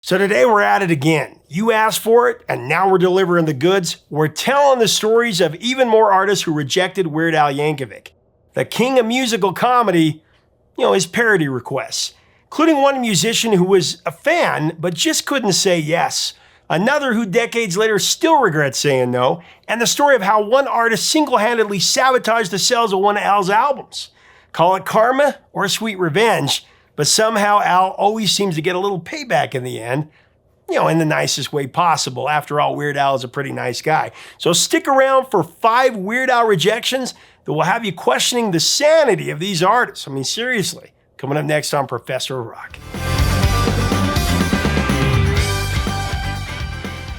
So today we're at it again. You asked for it, and now we're delivering the goods. We're telling the stories of even more artists who rejected Weird Al Yankovic, the king of musical comedy, his parody requests, including one musician who was a fan but just couldn't say yes, another who decades later still regrets saying no, and the story of how one artist single-handedly sabotaged the sales of one of Al's albums. Call it karma or sweet revenge, but somehow Al always seems to get a little payback in the end, in the nicest way possible. After all, Weird Al is a pretty nice guy. So stick around for 5 Weird Al rejections that will have you questioning the sanity of these artists. I mean, seriously. Coming up next on Professor of Rock.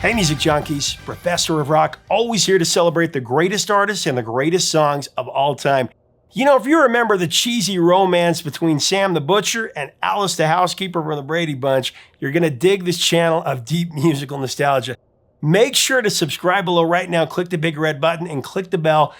Hey, music junkies. Professor of Rock, always here to celebrate the greatest artists and the greatest songs of all time. If you remember the cheesy romance between Sam the Butcher and Alice the Housekeeper from the Brady Bunch, you're going to dig this channel of deep musical nostalgia. Make sure to subscribe below right now, click the big red button, and click the bell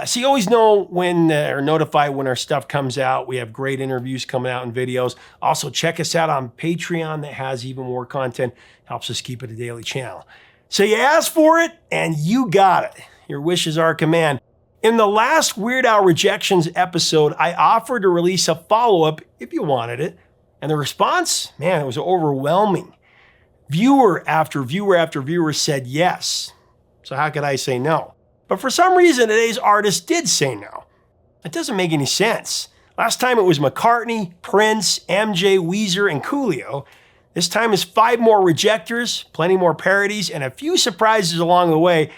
so you always know when or notify when our stuff comes out. We have great interviews coming out and videos. Also, check us out on Patreon that has even more content. Helps us keep it a daily channel. So you asked for it, and you got it. Your wish is our command. In the last Weird Al Rejections episode, I offered to release a follow-up if you wanted it. And the response, man, it was overwhelming. Viewer after viewer after viewer said yes. So how could I say no? But for some reason, today's artist did say no. It doesn't make any sense. Last time it was McCartney, Prince, MJ, Weezer, and Coolio. This time is 5 more rejectors, plenty more parodies, and a few surprises along the way.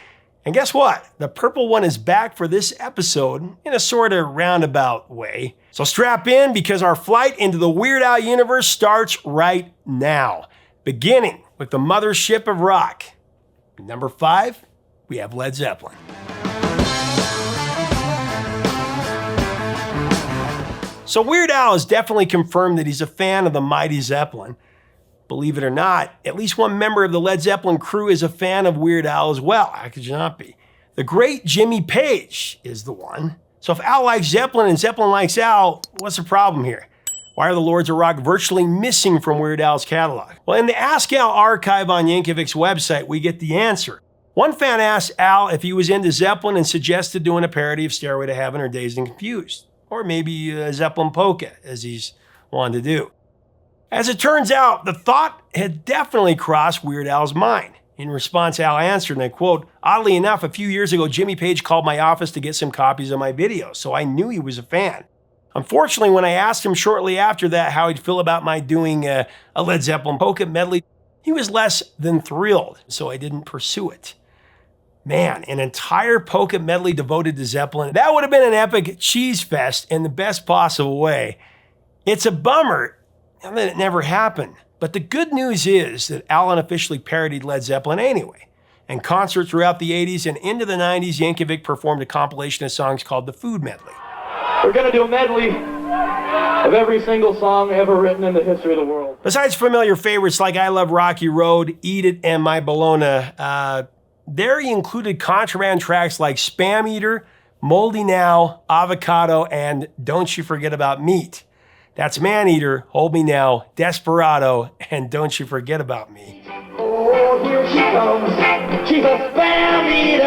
And guess what? The purple one is back for this episode in a sort of roundabout way. So strap in because our flight into the Weird Al universe starts right now. Beginning with the mothership of rock. Number 5, we have Led Zeppelin. So Weird Al has definitely confirmed that he's a fan of the mighty Zeppelin. Believe it or not, at least one member of the Led Zeppelin crew is a fan of Weird Al as well. How could you not be? The great Jimmy Page is the one. So if Al likes Zeppelin and Zeppelin likes Al, what's the problem here? Why are the Lords of Rock virtually missing from Weird Al's catalog? Well, in the Ask Al archive on Yankovic's website, we get the answer. One fan asked Al if he was into Zeppelin and suggested doing a parody of Stairway to Heaven or Dazed and Confused. Or maybe Zeppelin Polka, as he's wanted to do. As it turns out, the thought had definitely crossed Weird Al's mind. In response, Al answered, and I quote, "Oddly enough, a few years ago, Jimmy Page called my office to get some copies of my videos, so I knew he was a fan. Unfortunately, when I asked him shortly after that how he'd feel about my doing a Led Zeppelin polka medley, he was less than thrilled, so I didn't pursue it." Man, an entire polka medley devoted to Zeppelin, that would have been an epic cheese fest in the best possible way. It's a bummer that it never happened. But the good news is that Al unofficially parodied Led Zeppelin anyway. In concerts throughout the 80s and into the 90s, Yankovic performed a compilation of songs called the Food Medley. We're going to do a medley of every single song ever written in the history of the world. Besides familiar favorites like I Love Rocky Road, Eat It, and My Bologna, there he included contraband tracks like Spam Eater, Moldy Now, Avocado, and Don't You Forget About Meat. That's Man Eater, Hold Me Now, Desperado, and Don't You Forget About Me. Oh, here she comes. She's a spam eater.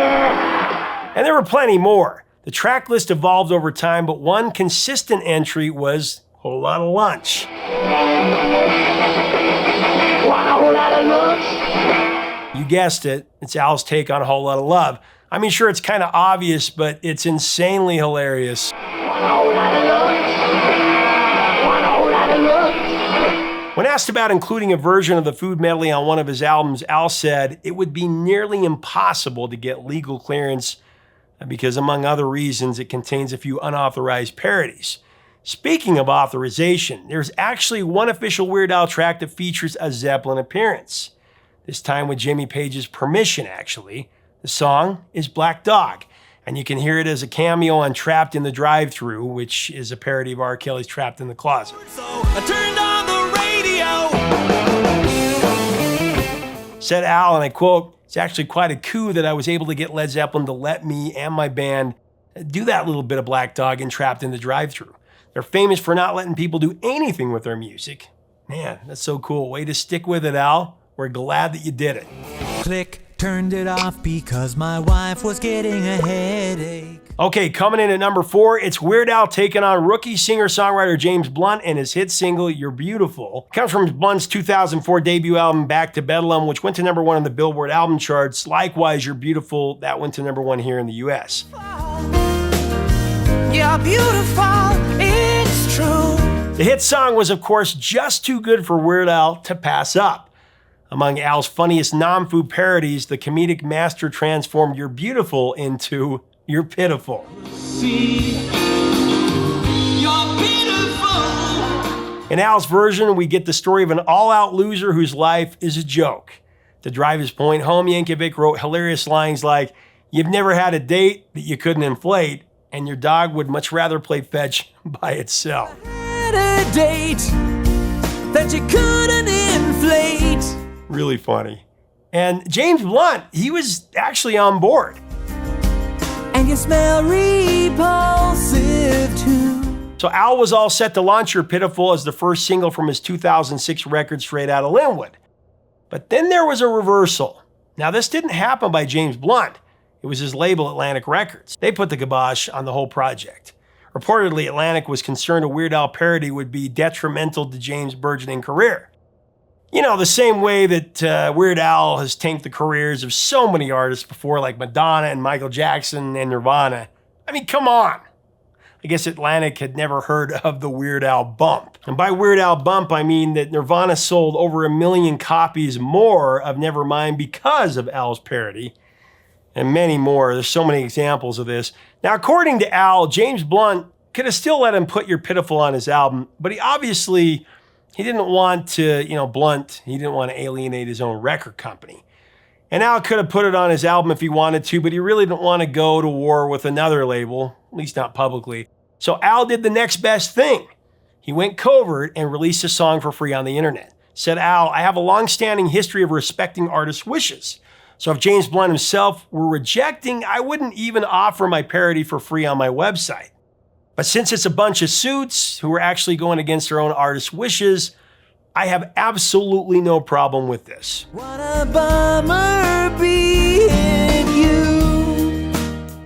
And there were plenty more. The track list evolved over time, but one consistent entry was Whole Lotta Lunch. Want a whole lot of lunch? You guessed it, it's Al's take on A Whole Lotta Love. I mean, sure, it's kind of obvious, but it's insanely hilarious. Want a whole lot of lunch? When asked about including a version of the Food Medley on one of his albums, Al said it would be nearly impossible to get legal clearance because, among other reasons, it contains a few unauthorized parodies. Speaking of authorization, there's actually one official Weird Al track that features a Zeppelin appearance. This time with Jimmy Page's permission, actually. The song is Black Dog, and you can hear it as a cameo on Trapped in the Drive-Thru, which is a parody of R. Kelly's Trapped in the Closet. So I turned on the radio. Said Al, and I quote, "It's actually quite a coup that I was able to get Led Zeppelin to let me and my band do that little bit of Black Dog and Trapped in the Drive-Thru. They're famous for not letting people do anything with their music. Man, that's so cool. Way to stick with it, Al. We're glad that you did it. Click, turned it off because my wife was getting a headache. Okay, coming in at number 4, it's Weird Al taking on rookie singer-songwriter James Blunt and his hit single, You're Beautiful. It comes from Blunt's 2004 debut album, Back to Bedlam, which went to number 1 on the Billboard album charts. Likewise, You're Beautiful, that went to number 1 here in the US. You're beautiful, it's true. The hit song was, of course, just too good for Weird Al to pass up. Among Al's funniest non-food parodies, the comedic master transformed You're Beautiful into You're Pitiful. See, you're beautiful. In Al's version, we get the story of an all-out loser whose life is a joke. To drive his point home, Yankovic wrote hilarious lines like, "You've never had a date that you couldn't inflate, and your dog would much rather play fetch by itself." Had a date that you couldn't inflate. Really funny. And James Blunt, he was actually on board. And you smell repulsive too. So Al was all set to launch You're Pitiful as the first single from his 2006 record Straight Outta Linwood. But then there was a reversal. Now this didn't happen by James Blunt. It was his label Atlantic Records. They put the kibosh on the whole project. Reportedly, Atlantic was concerned a Weird Al parody would be detrimental to James' burgeoning career. You know, the same way that Weird Al has tanked the careers of so many artists before, like Madonna and Michael Jackson and Nirvana. I mean, come on. I guess Atlantic had never heard of the Weird Al bump. And by Weird Al bump, I mean that Nirvana sold over 1 million copies more of Nevermind because of Al's parody. And many more. There's so many examples of this. Now, according to Al, James Blunt could have still let him put You're Pitiful on his album, but he didn't want to, Blunt, he didn't want to alienate his own record company. And Al could have put it on his album if he wanted to, but he really didn't want to go to war with another label, at least not publicly. So Al did the next best thing. He went covert and released a song for free on the internet. Said Al, "I have a long-standing history of respecting artists' wishes. So if James Blunt himself were rejecting, I wouldn't even offer my parody for free on my website. But since it's a bunch of suits who are actually going against their own artists' wishes, I have absolutely no problem with this." What a bummer being you.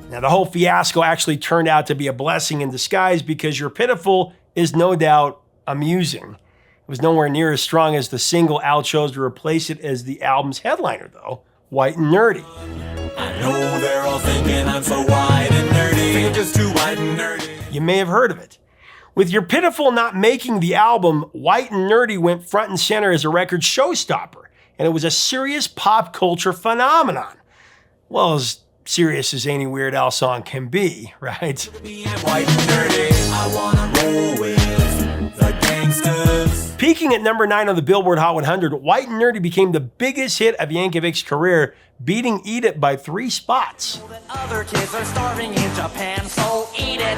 Now, the whole fiasco actually turned out to be a blessing in disguise because You're Pitiful is no doubt amusing. It was nowhere near as strong as the single Al chose to replace it as the album's headliner, though, White and Nerdy. I know they're all thinking I'm so white and nerdy. You're just too white and nerdy. You may have heard of it. With You're Pitiful not making the album, White and Nerdy went front and center as a record showstopper, and it was a serious pop culture phenomenon. Well, as serious as any Weird Al song can be, right? White and nerdy. I wanna roll with the gangsters. Peaking at number 9 on the Billboard Hot 100, White and Nerdy became the biggest hit of Yankovic's career, beating Eat It by 3 spots. Other kids are starving in Japan, so eat it.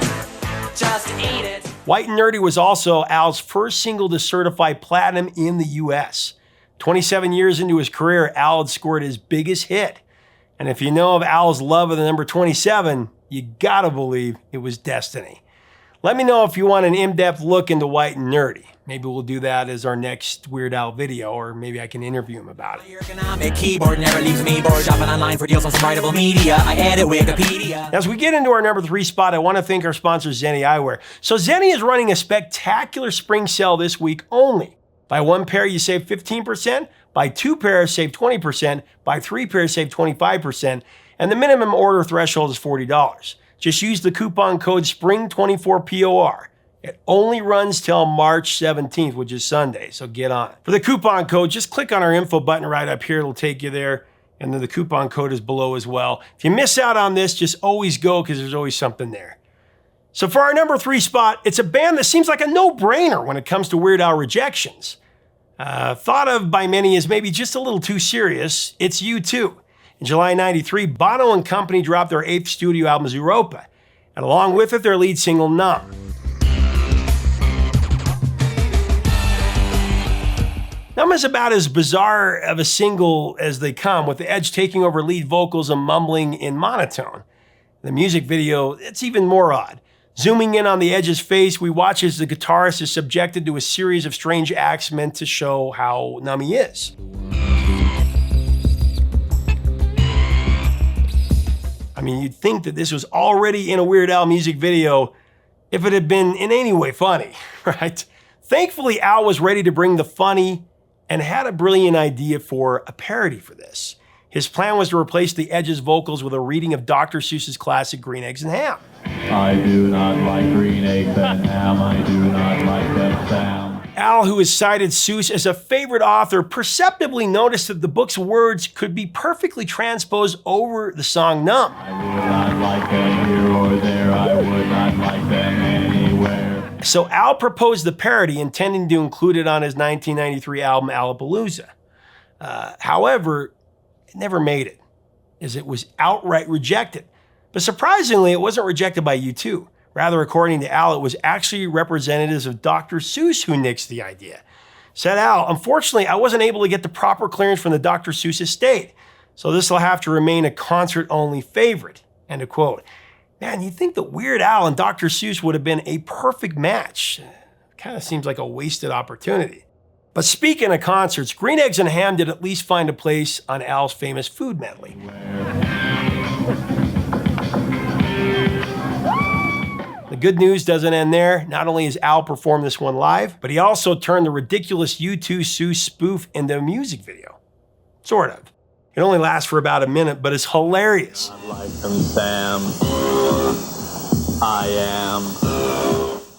Just eat it. White and Nerdy was also Al's first single to certify platinum in the US. 27 years into his career, Al had scored his biggest hit. And if you know of Al's love of the number 27, you gotta believe it was destiny. Let me know if you want an in-depth look into White and Nerdy. Maybe we'll do that as our next Weird Al video, or maybe I can interview him about it. Your ergonomic keyboard never leaves me bored. Shopping online for deals on some writable media. I edit Wikipedia. As we get into our number 3 spot, I want to thank our sponsor, Zenni Eyewear. So Zenni is running a spectacular spring sale this week only. Buy 1 pair, you save 15%. Buy 2 pairs, save 20%. Buy 3 pairs, save 25%. And the minimum order threshold is $40. Just use the coupon code SPRING24POR. It only runs till March 17th, which is Sunday, so get on it. For the coupon code, just click on our info button right up here. It'll take you there, and then the coupon code is below as well. If you miss out on this, just always go because there's always something there. So for our number 3 spot, it's a band that seems like a no-brainer when it comes to Weird Al rejections. Thought of by many as maybe just a little too serious, it's U2. In July '93, Bono and company dropped their 8th studio album, Europa, and along with it, their lead single, Numb. Numb is about as bizarre of a single as they come, with the Edge taking over lead vocals and mumbling in monotone. The music video, it's even more odd. Zooming in on the Edge's face, we watch as the guitarist is subjected to a series of strange acts meant to show how numb he is. I mean, you'd think that this was already in a Weird Al music video if it had been in any way funny, right? Thankfully, Al was ready to bring the funny and had a brilliant idea for a parody for this. His plan was to replace the Edge's vocals with a reading of Dr. Seuss's classic Green Eggs and Ham. I do not like green eggs and ham. I do not like them, Sam. Al, who has cited Seuss as a favorite author, perceptibly noticed that the book's words could be perfectly transposed over the song Numb. I would not like them here or there. I would not like them anywhere. So Al proposed the parody, intending to include it on his 1993 album Alapalooza. However, it never made it, as it was outright rejected. But surprisingly, it wasn't rejected by U2. Rather, according to Al, it was actually representatives of Dr. Seuss who nixed the idea. Said Al, unfortunately, I wasn't able to get the proper clearance from the Dr. Seuss estate, so this will have to remain a concert-only favorite. End of quote. Man, you'd think that Weird Al and Dr. Seuss would have been a perfect match. Kind of seems like a wasted opportunity. But speaking of concerts, Green Eggs and Ham did at least find a place on Al's famous food medley. The good news doesn't end there. Not only has Al performed this one live, but he also turned the ridiculous U2 Seuss spoof into a music video. Sort of. It only lasts for about a minute, but it's hilarious. I like them, Sam. I am.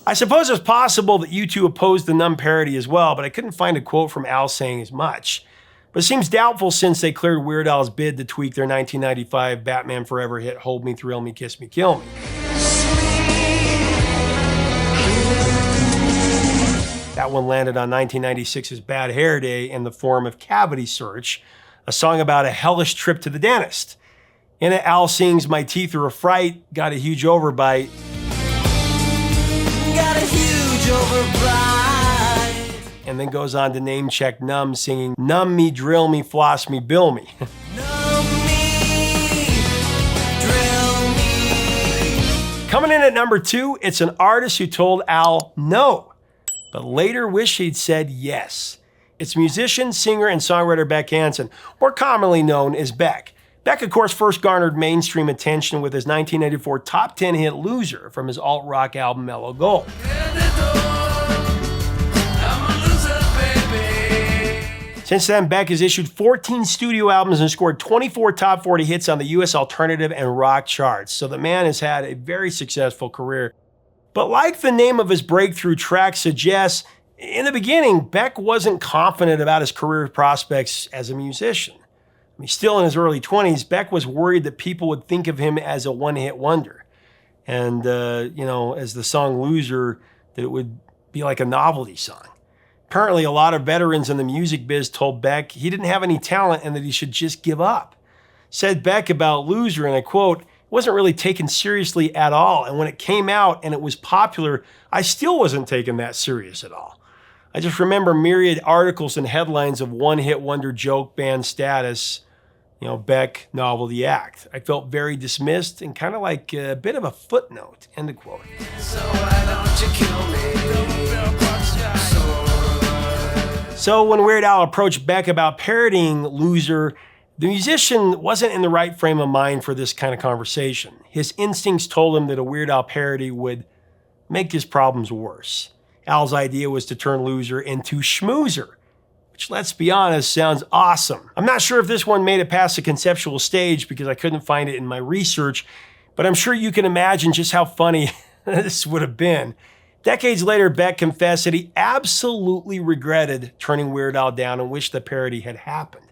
I suppose it's possible that U2 opposed the Numb parody as well, but I couldn't find a quote from Al saying as much. But it seems doubtful since they cleared Weird Al's bid to tweak their 1995 Batman Forever hit Hold Me, Thrill Me, Kiss Me, Kill Me. That one landed on 1996's Bad Hair Day in the form of Cavity Search, a song about a hellish trip to the dentist. In it, Al sings My Teeth Are a Fright, Got a Huge Overbite. Got a huge overbite. And then goes on to name check Numb, singing Numb Me, Drill Me, Floss Me, Bill Me. Numb me, drill me. Coming in at number 2, it's an artist who told Al no, but later wished he'd said yes. It's musician, singer, and songwriter Beck Hansen, more commonly known as Beck. Beck, of course, first garnered mainstream attention with his 1984 top 10 hit Loser from his alt-rock album Mellow Gold. Since then, Beck has issued 14 studio albums and scored 24 top 40 hits on the US alternative and rock charts, so the man has had a very successful career. But like the name of his breakthrough track suggests, in the beginning, Beck wasn't confident about his career prospects as a musician. I mean, still in his early 20s, Beck was worried that people would think of him as a one-hit wonder. And, as the song Loser, that it would be like a novelty song. Apparently, a lot of veterans in the music biz told Beck he didn't have any talent and that he should just give up. Said Beck about Loser, and I quote, "It wasn't really taken seriously at all. And when it came out and it was popular, I still wasn't taken that serious at all. I just remember myriad articles and headlines of one-hit wonder joke band status, Beck, novelty act. I felt very dismissed and kind of like a bit of a footnote," end of quote. So why don't you kill me? So when Weird Al approached Beck about parodying Loser, the musician wasn't in the right frame of mind for this kind of conversation. His instincts told him that a Weird Al parody would make his problems worse. Al's idea was to turn Loser into Schmoozer, which, let's be honest, sounds awesome. I'm not sure if this one made it past the conceptual stage because I couldn't find it in my research, but I'm sure you can imagine just how funny this would have been. Decades later, Beck confessed that he absolutely regretted turning Weird Al down and wished the parody had happened.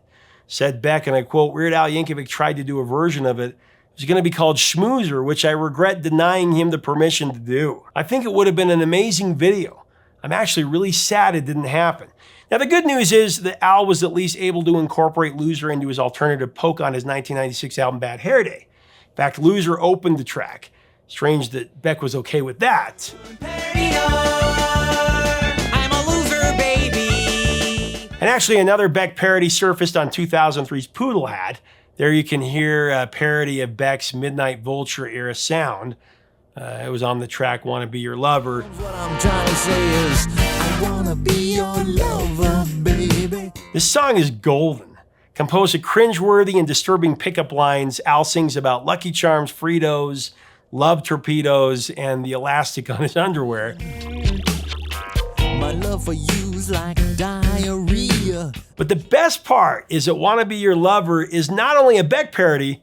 Said Beck, and I quote, "Weird Al Yankovic tried to do a version of it. It was going to be called Schmoozer, which I regret denying him the permission to do. I think it would have been an amazing video. I'm actually really sad it didn't happen." Now, the good news is that Al was at least able to incorporate Loser into his alternative poke on his 1996 album Bad Hair Day. In fact, Loser opened the track. Strange that Beck was okay with that. I'm a loser, baby. And actually, another Beck parody surfaced on 2003's Poodle Hat. There you can hear a parody of Beck's Midnight Vulture era sound. It was on the track Wanna Be Your Lover. What I'm trying to say is, I wanna be your lover, baby. This song is golden. Composed of cringeworthy and disturbing pickup lines, Al sings about Lucky Charms, Fritos, love torpedoes, and the elastic on his underwear. My love for you's like diarrhea. But the best part is that Wanna Be Your Lover is not only a Beck parody,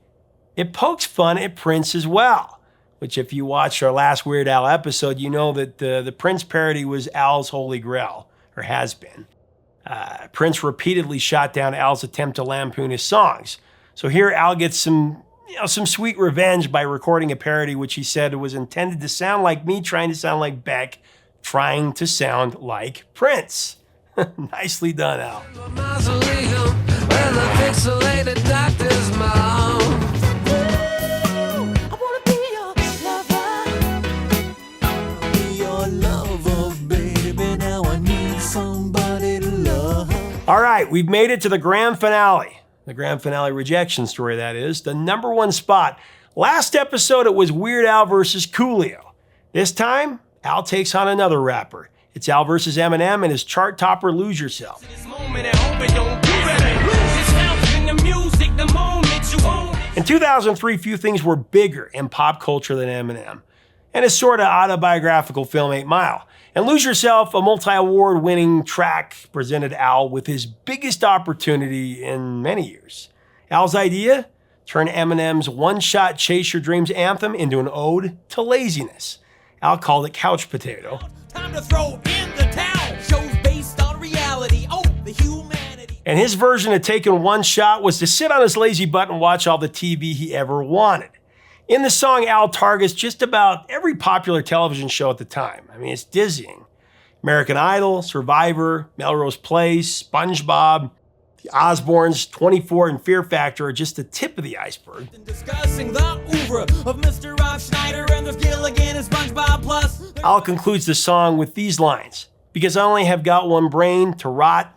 it pokes fun at Prince as well. Which if you watched our last Weird Al episode, you know that the Prince parody was Al's holy grail, or has been. Prince repeatedly shot down Al's attempt to lampoon his songs. So here Al gets some sweet revenge by recording a parody which he said was intended to sound like me trying to sound like Beck, trying to sound like Prince. Nicely done, Al. All right, we've made it to the grand finale. The grand finale rejection story, that is. The #1 spot. Last episode, it was Weird Al versus Coolio. This time, Al takes on another rapper. It's Al versus Eminem and his chart topper, Lose Yourself. In 2003, few things were bigger in pop culture than Eminem and his sort of autobiographical film 8 Mile. And Lose Yourself, a multi-award winning track, presented Al with his biggest opportunity in many years. Al's idea? Turn Eminem's one-shot Chase Your Dreams anthem into an ode to laziness. Al called it Couch Potato. Time to throw in the towel. Shows based on reality. Oh, the humanity. And his version of taking one shot was to sit on his lazy butt and watch all the TV he ever wanted. In the song, Al targets just about every popular television show at the time. I mean, it's dizzying. American Idol, Survivor, Melrose Place, SpongeBob, the Osbournes, 24, and Fear Factor are just the tip of the iceberg. Discussing the oeuvre of Mr. Rob Schneider and there's Gilligan and SpongeBob Plus. Al concludes the song with these lines: "Because I only have got one brain to rot,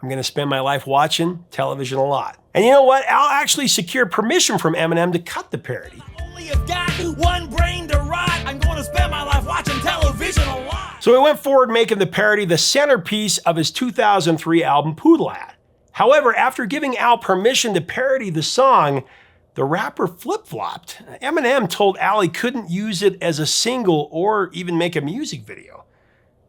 I'm going to spend my life watching television a lot." And you know what? Al actually secured permission from Eminem to cut the parody. Only have got one brain to rot. I'm going to spend my life watching television a lot. So he went forward making the parody the centerpiece of his 2003 album Poodle Hat. However, after giving Al permission to parody the song, the rapper flip-flopped. Eminem told Al he couldn't use it as a single or even make a music video.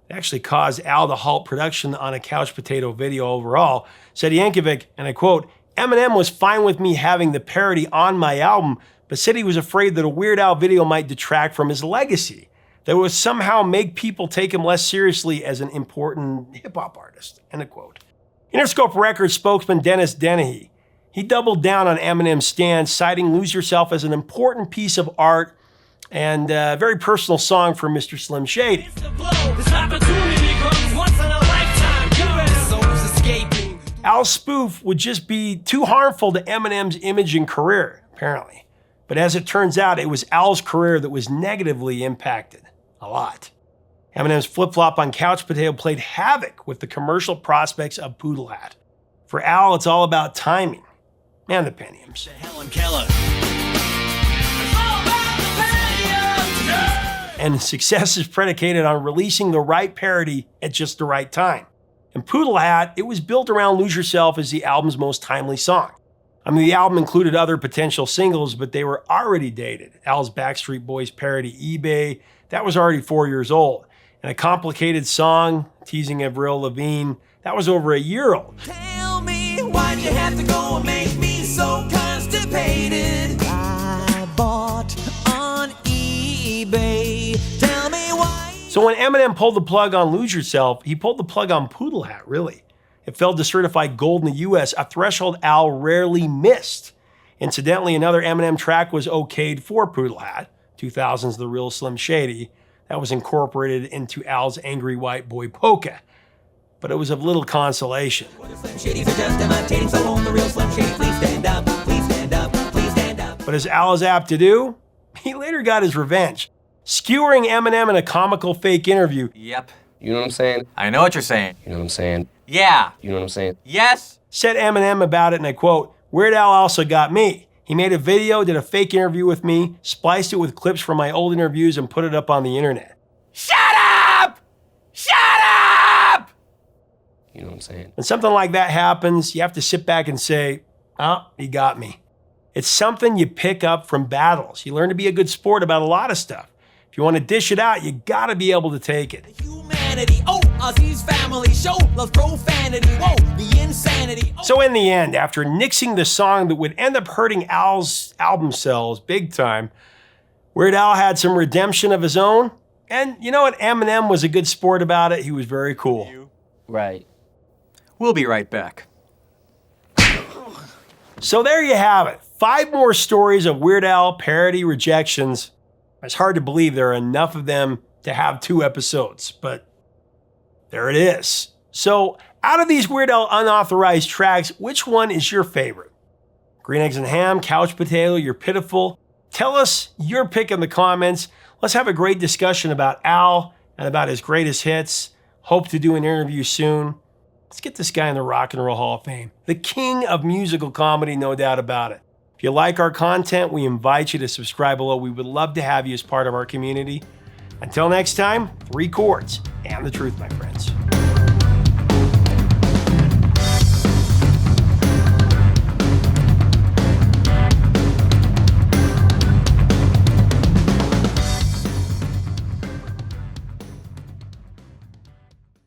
It actually caused Al to halt production on a Couch Potato video overall. Said Yankovic, and I quote, "Eminem was fine with me having the parody on my album, but said he was afraid that a Weird Al video might detract from his legacy, that would somehow make people take him less seriously as an important hip-hop artist," end of quote. Interscope Records spokesman Dennis Dennehy, he doubled down on Eminem's stance, citing Lose Yourself as an important piece of art and a very personal song for Mr. Slim Shady. Al's spoof would just be too harmful to Eminem's image and career, apparently. But as it turns out, it was Al's career that was negatively impacted a lot. Eminem's flip-flop on Couch Potato played havoc with the commercial prospects of Poodle Hat. For Al, it's all about timing and the penniums. Helen Keller. And success is predicated on releasing the right parody at just the right time. In Poodle Hat, it was built around Lose Yourself as the album's most timely song. I mean, the album included other potential singles, but they were already dated. Al's Backstreet Boys parody, eBay, that was already 4 years old. And a complicated song, teasing Avril Lavigne, that was over a year old. Tell me, why'd you have to go and make me so constipated? I bought on eBay. Tell me why. So when Eminem pulled the plug on Lose Yourself, he pulled the plug on Poodle Hat, really. It failed to certify gold in the US, a threshold Al rarely missed. Incidentally, another Eminem track was okayed for Poodle Hat, 2000's The Real Slim Shady. That was incorporated into Al's Angry White Boy Polka. But it was of little consolation. But as Al is apt to do, he later got his revenge, skewering Eminem in a comical fake interview. Yep. You know what I'm saying? I know what you're saying. You know what I'm saying? Yeah. You know what I'm saying? Yes. Said Eminem about it, and I quote, "Weird Al also got me. He made a video, did a fake interview with me, spliced it with clips from my old interviews, and put it up on the internet. Shut up! Shut up! You know what I'm saying? When something like that happens, you have to sit back and say, oh, he got me. It's something you pick up from battles. You learn to be a good sport about a lot of stuff. If you want to dish it out, you gotta be able to take it. Humanity, oh, Ozzy's family show loves profanity, whoa, the insanity. Oh. So in the end, after nixing the song that would end up hurting Al's album sales big time, Weird Al had some redemption of his own. And you know what? Eminem was a good sport about it. He was very cool. Right. We'll be right back. So there you have it. 5 more stories of Weird Al parody rejections. It's hard to believe there are enough of them to have 2 episodes, but there it is. So out of these Weird Al unauthorized tracks, which one is your favorite? Green Eggs and Ham, Couch Potato, You're Pitiful? Tell us your pick in the comments. Let's have a great discussion about Al and about his greatest hits. Hope to do an interview soon. Let's get this guy in the Rock and Roll Hall of Fame. The king of musical comedy, no doubt about it. If you like our content, we invite you to subscribe below. We would love to have you as part of our community. Until next time, 3 chords and the truth, my friends.